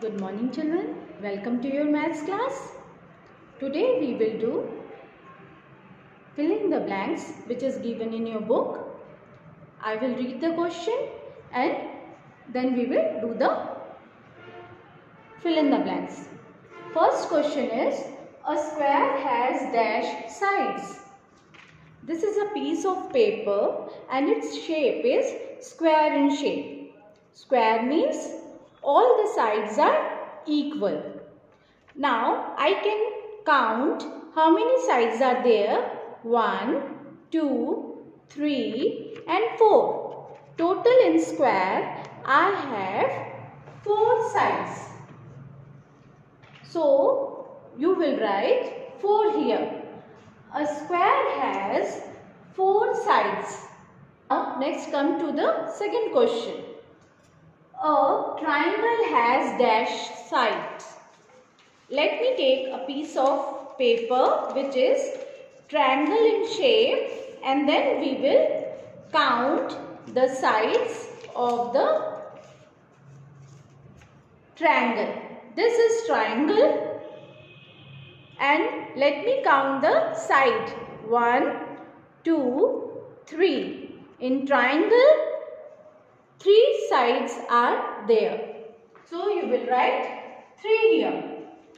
Good morning children, welcome to your maths class. Today we will do fill in the blanks which is given in your book. I will read the question and then we will do the fill in the blanks. First question is, a square has dash sides. This is a piece of paper and its shape is square in shape. Square means all the sides are equal. Now I can count how many sides are there. 1, 2, 3 and 4. Total in square I have 4 sides. So you will write 4 here. A square has 4 sides. Now next come to the second question. A triangle has dash sides. Let me take a piece of paper which is triangle in shape and then we will count the sides of the triangle. This is triangle and let me count the side. 1, 2, 3. In triangle, 3 sides are there. So you will write 3 here.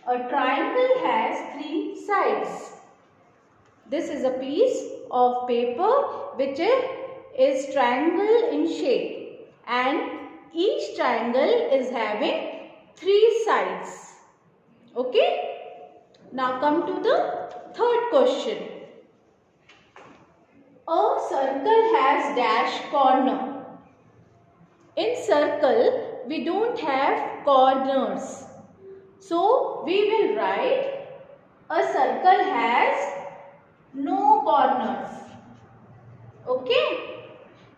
A triangle has 3 sides. This is a piece of paper which is triangle in shape and each triangle is having 3 sides. Okay? Now come to the third question. A circle has dash corner. In circle, we don't have corners. So, we will write a circle has no corners. Okay?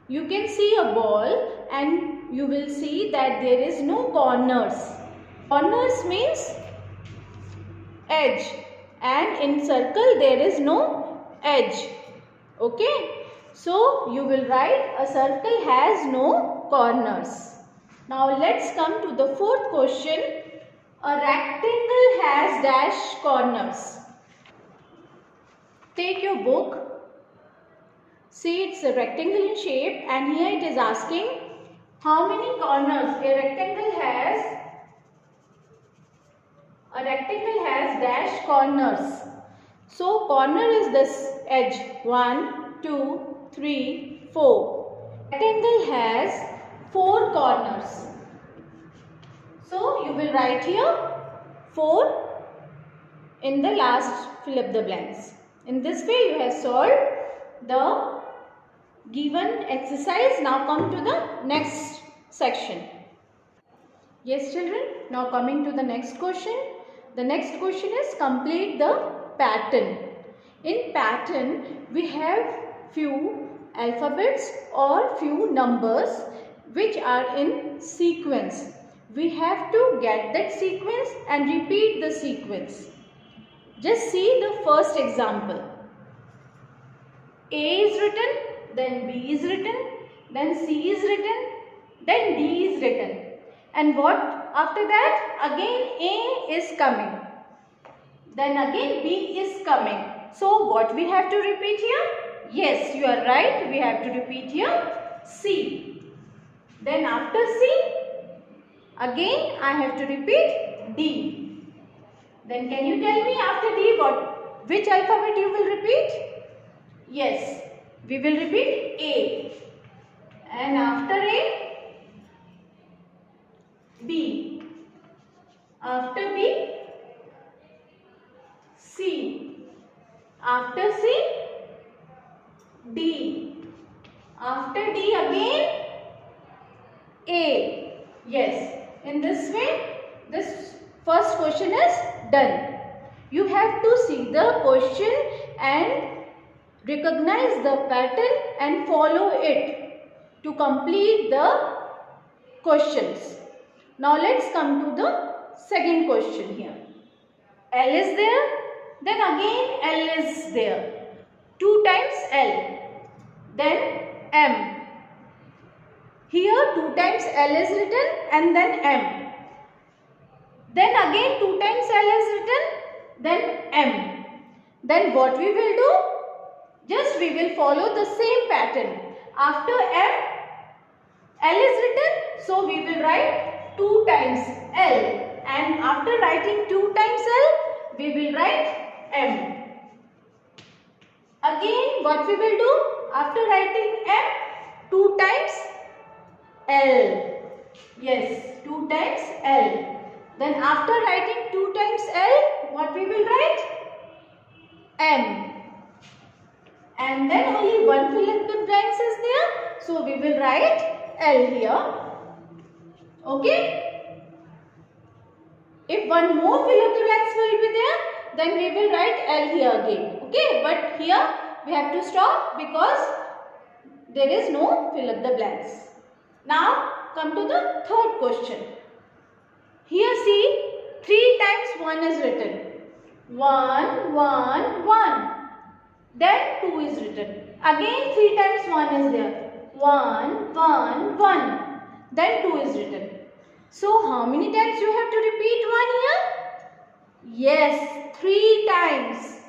You can see a ball and you will see that there is no corners. Corners means edge and in circle there is no edge. Okay? So, you will write a circle has no corners. Now, let's come to the fourth question. A rectangle has dash corners. Take your book. See, it's a rectangle in shape and here it is asking how many corners a rectangle has. A rectangle has dash corners. So, corner is this edge. 1, 2, 3, 4. Rectangle has 4 corners. So, you will write here 4 in the last fill up the blanks. In this way, you have solved the given exercise. Now come to the next section. Yes children, now coming to the next question. The next question is complete the pattern. In pattern, we have few alphabets or few numbers which are in sequence. We have to get that sequence and repeat the sequence. Just see the first example. A is written, then B is written, then C is written, then D is written. And what after that? Again A is coming. Then again B is coming. So what we have to repeat here? Yes, you are right. We have to repeat here C. Then after C, again I have to repeat D. Then can you tell me after D which alphabet you will repeat? Yes, we will repeat A. And after A, B. After B, C. After C, D. After D again, A. Yes. In this way, this first question is done. You have to see the question and recognize the pattern and follow it to complete the questions. Now let's come to the second question here. L is there, then again L is there. 2 times L, then M. Here 2 times L is written and then M. Then again 2 times L is written, then M. Then what we will do? Just we will follow the same pattern. After M, L is written, so we will write 2 times L. And after writing 2 times L, we will write M. Again, what we will do? After writing M, 2 times L. Yes, 2 times L. Then after writing 2 times L, what we will write? M. And then only one fill in the blanks is there. So we will write L here. Okay. If one more fill in the blanks will be there, then we will write L here again. Okay. But here we have to stop because there is no fill in the blanks. Now come to the third question. Here see 3 times 1 is written. 1, 1, 1. Then 2 is written. Again 3 times 1 is there. 1, 1, 1. Then 2 is written. So how many times you have to repeat 1 here? Yes, 3 times.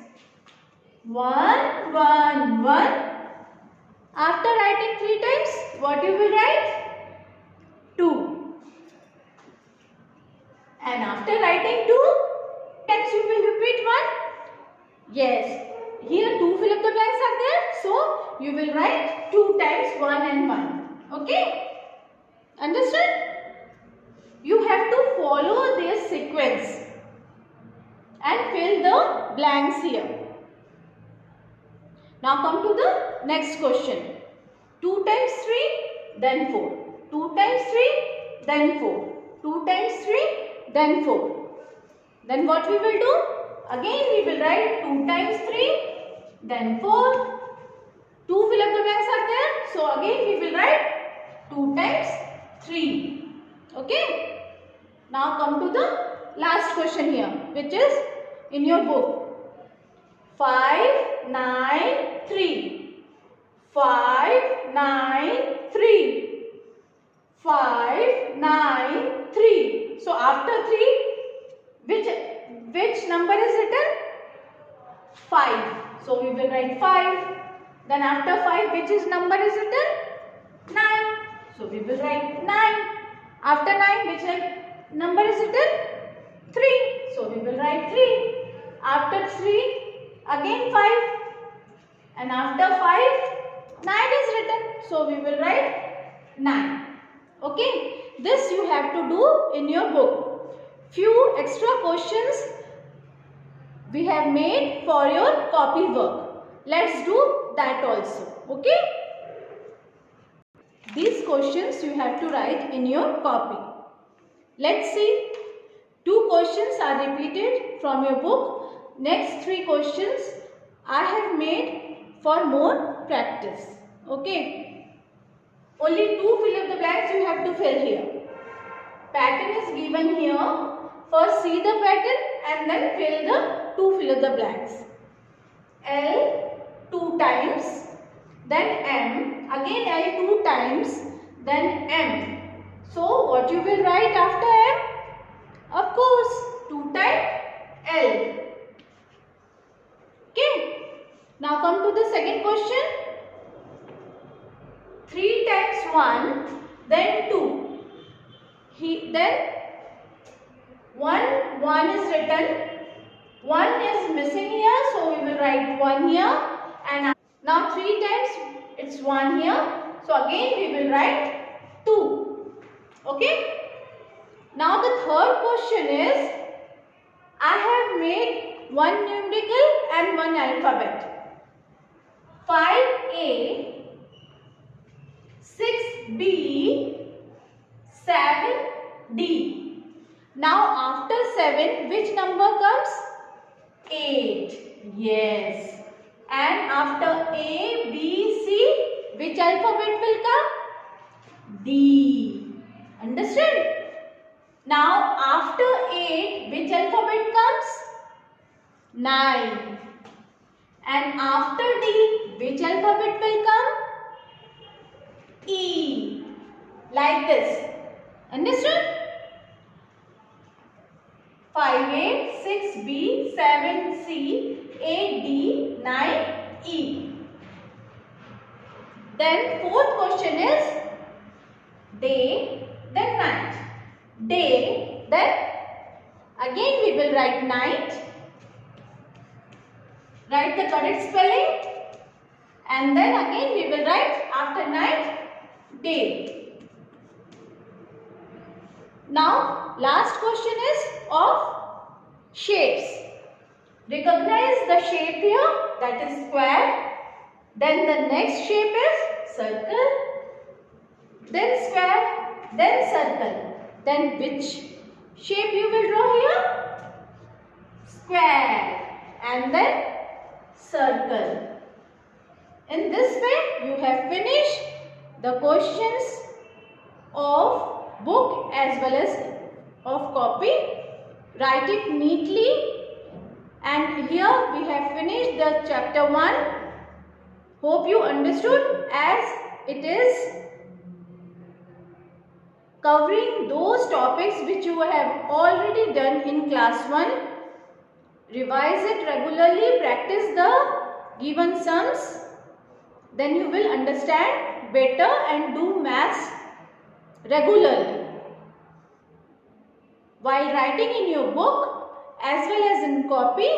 1, 1, 1. After writing 3 times, what you will write? 2. And after writing 2 times you will repeat 1? Yes. Here 2 fill up the blanks are there. So you will write 2 times 1 and 1. Okay? Understood? You have to follow this sequence and fill the blanks here. Now come to the next question. 2 times 3, then 4. 2 times 3, then 4. 2 times 3, then 4. Then what we will do? Again we will write 2 times 3, then 4. 2 fill up the blanks are there. So again we will write 2 times 3. Okay. Now come to the last question here, which is in your book. 5, 9, 3. 5, 9, 3. 5, 9, 3. So after 3, which number is written? 5. So we will write 5. Then after 5, which number is written? 9. So we will write 9. After 9, which number is written? 3. So we will write 3. After 3, again 5. And after 5, 9 is written. So we will write 9. Okay. This you have to do in your book. Few extra questions we have made for your copy work. Let's do that also. Okay. These questions you have to write in your copy. Let's see. 2 questions are repeated from your book. Next 3 questions I have made for more practice. Okay. Only 2 fill in the blanks you have to fill here. Pattern is given here. First see the pattern and then fill the 2 fill in the blanks. L 2 times, then M, again L 2 times, then M. So what you will write after M? Of course 2 times L. Okay. Now come to the second question. 3 times 1, then 2. Then 1 is written. 1 is missing here, so we will write 1 here. And now 3 times it's 1 here. So again we will write 2. Okay. Now the third question is, I have made 1 numerical and 1 alphabet. 5A, 6B, 7D. Now after 7, which number comes? 8. Yes. And after A, B, C, which alphabet will come? D. Understood? Now after 8, which alphabet comes? 9. And after D, which alphabet will come? E. Like this. Understood? 5A, 6B, 7C, 8D, 9E. Then fourth question is day, then night. Day, then again we will write night. Write the correct spelling. And then again we will write after night, day. Now last question is of shapes. Recognize the shape here, that is square. Then the next shape is circle. Then square. Then circle. Then which shape you will draw here? Square. And then circle. In this way you have finished the questions of book as well as of copy. Write it neatly, and here we have finished the chapter 1. Hope you understood, as it is covering those topics which you have already done in class 1. Revise it regularly, practice the given sums. Then you will understand better and do maths regularly. While writing in your book as well as in copy,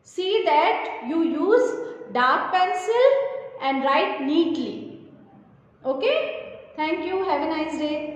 see that you use dark pencil and write neatly. Okay? Thank you. Have a nice day.